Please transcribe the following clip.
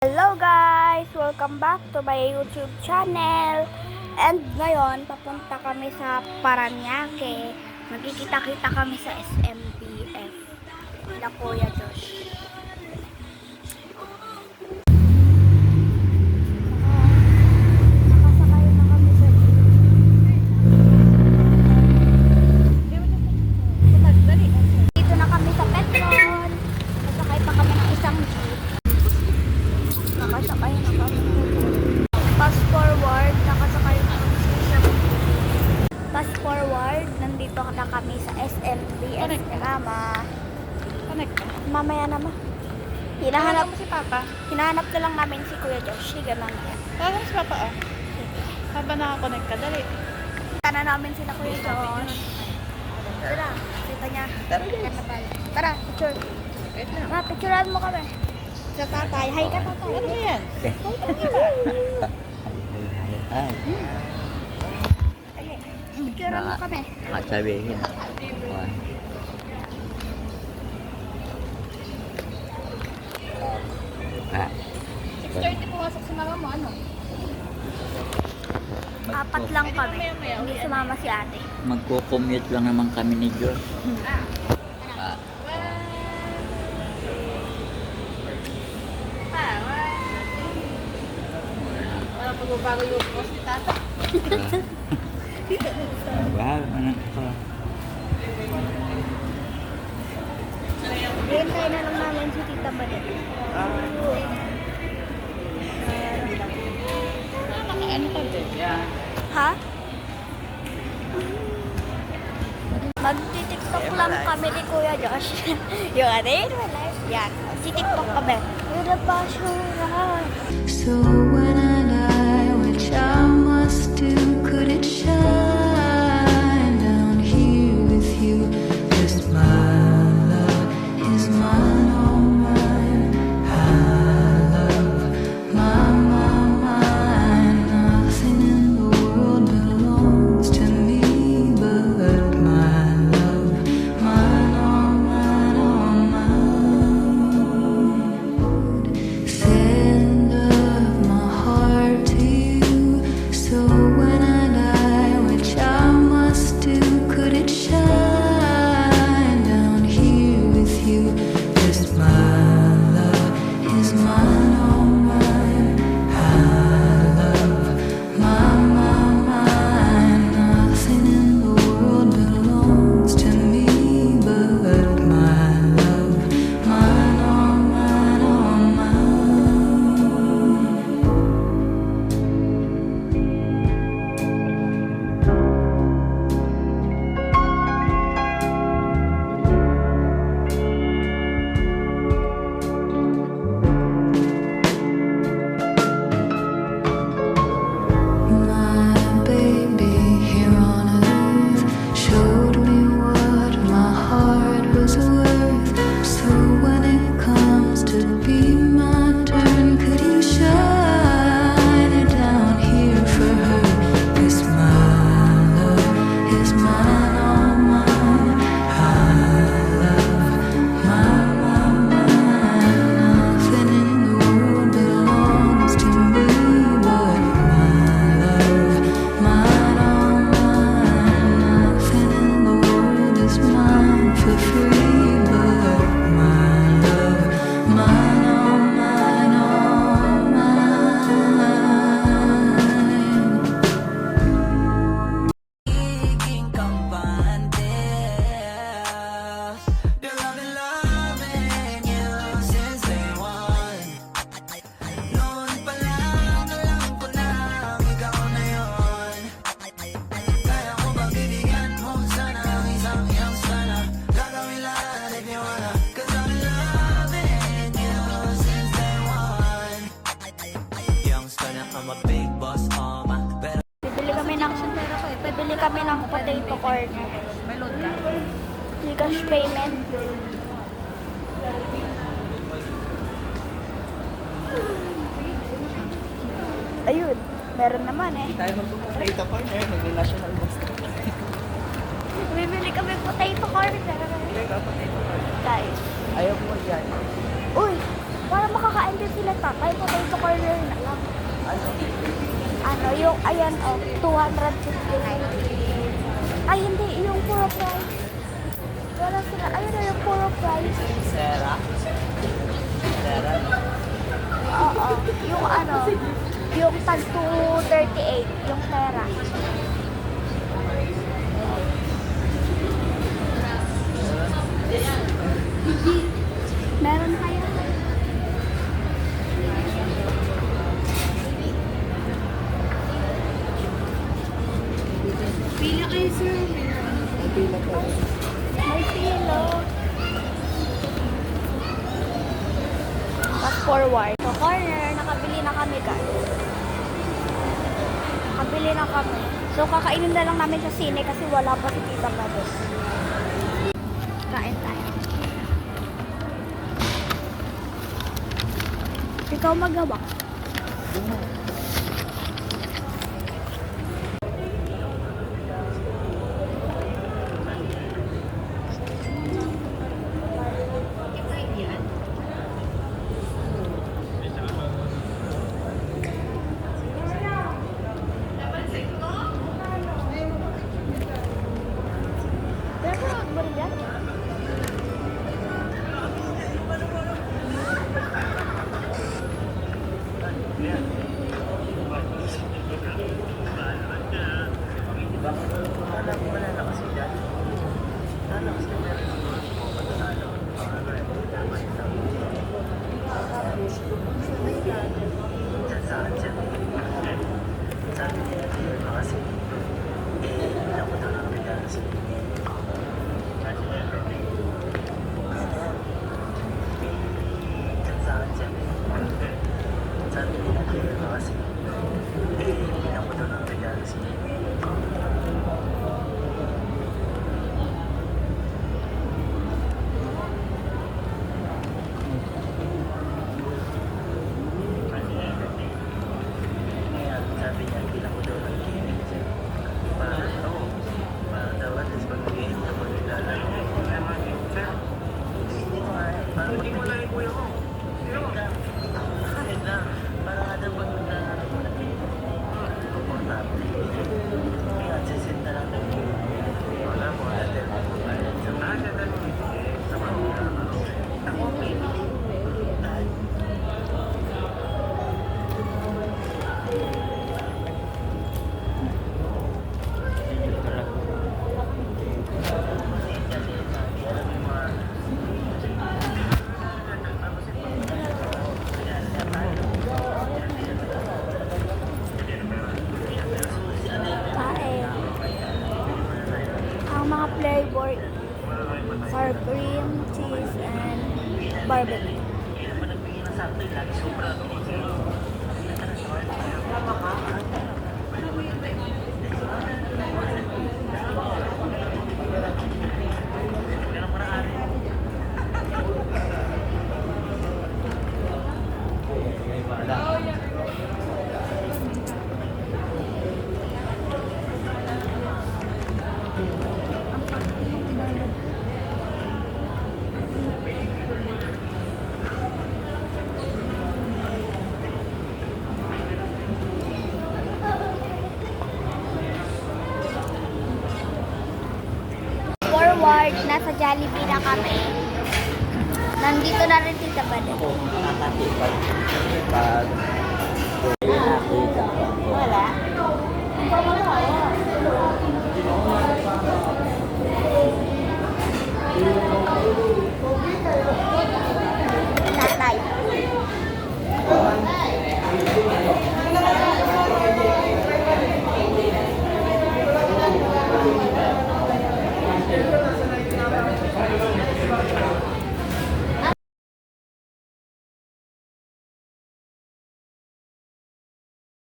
Hello guys! Welcome back to my YouTube channel. And ngayon, papunta kami sa Paranaque. Magkikita-kita kami sa SMPF. Na Kuya Josh. Nakasakay na kami sa dito na kami sa Petron. Nasakay pa kami ng isang jeep. Nakasakay na kami. Fast forward, nakasakay na kami sa isang fast forward, nandito na kami sa SMPF Rama. Mamaya naman. Hinahanap si Papa. Hinahanap na lang namin si Kuya Josh. Sige, mamaya. Tawag si Papa ah. Habang nakakonect ka, dali. Kita na namin sila Kuya Josh. Tara, kita niya. Tara, picture. Wait lang. Ma, picturean mo kami. Sa tatay. Hi ka tatay. Ano yan? Ay, Picturean mo kami. sabihin. Ah, 6:30 pumasok si mama mo, ano? Apat lang kami. Hindi sumama si ate. magko-commute lang naman kami ni Josh. Ah, Wala pagbabago yung post ni Tata. wow, anak ko. Hintay na lang namin si Tita Badet. Ano ka din? Ha? Magti-tiktok lang kami ni Kuya Josh. Yung ano yun, wala. Yan. Magti-tiktok kami. You're the passion. So when I die, which I must do, could it shine down here with you? 'Cause my love is mine, all mine. I love mine. Nothing in the world belongs to me but my love, mine, all mine, all mine. Send of my heart to you. So when I die, which I must do, could it shine down here with you? 'Cause my love is mine, all mine. I love mine. Nothing in the world belongs to me but my love, mine, all mine, all mine. My baby here on earth showed me what my heart was worth. So when it comes to be my turn, could you shine it down here for her? 'Cause my love is mine, all mine. I love mine. Nothing in the world belongs to me but my love, mine, all mine. Nothing in the world is mine for free but my love, mine, all mine, all mine. Bibili kami ng potato corn. May load ka? Gcash payment. Ayun, meron naman eh. Tayo magpupunta pa eh. Mag-national bus. Bibili kami potato corn. Guys. Ayaw mo yan. Uy, Para makakain din sila tatay, patay sa corner na lang. Ano, yung, ayan, oh, 250. Ay, hindi, yung puro price. Wala sila, ayun na yung puro price. Sarah? Sarah? Oo, yung ano, yung tag 238, yung pera. Meron kaya? Pila kayo, sir. May pilo. Fast forward. So, corner, nakabili na kami guys. Nakabili na kami. So, kakainin na lang namin sa sine kasi wala pa si Tita Pados. Kain tayo. Ikaw magawa. Pero, burger? Kain. Ang mga flavor sour cream, cheese, and barbecue. Forward, nasa Jollibee na kami. Nandito na rin Tita Badet. Nakakatipag. Pag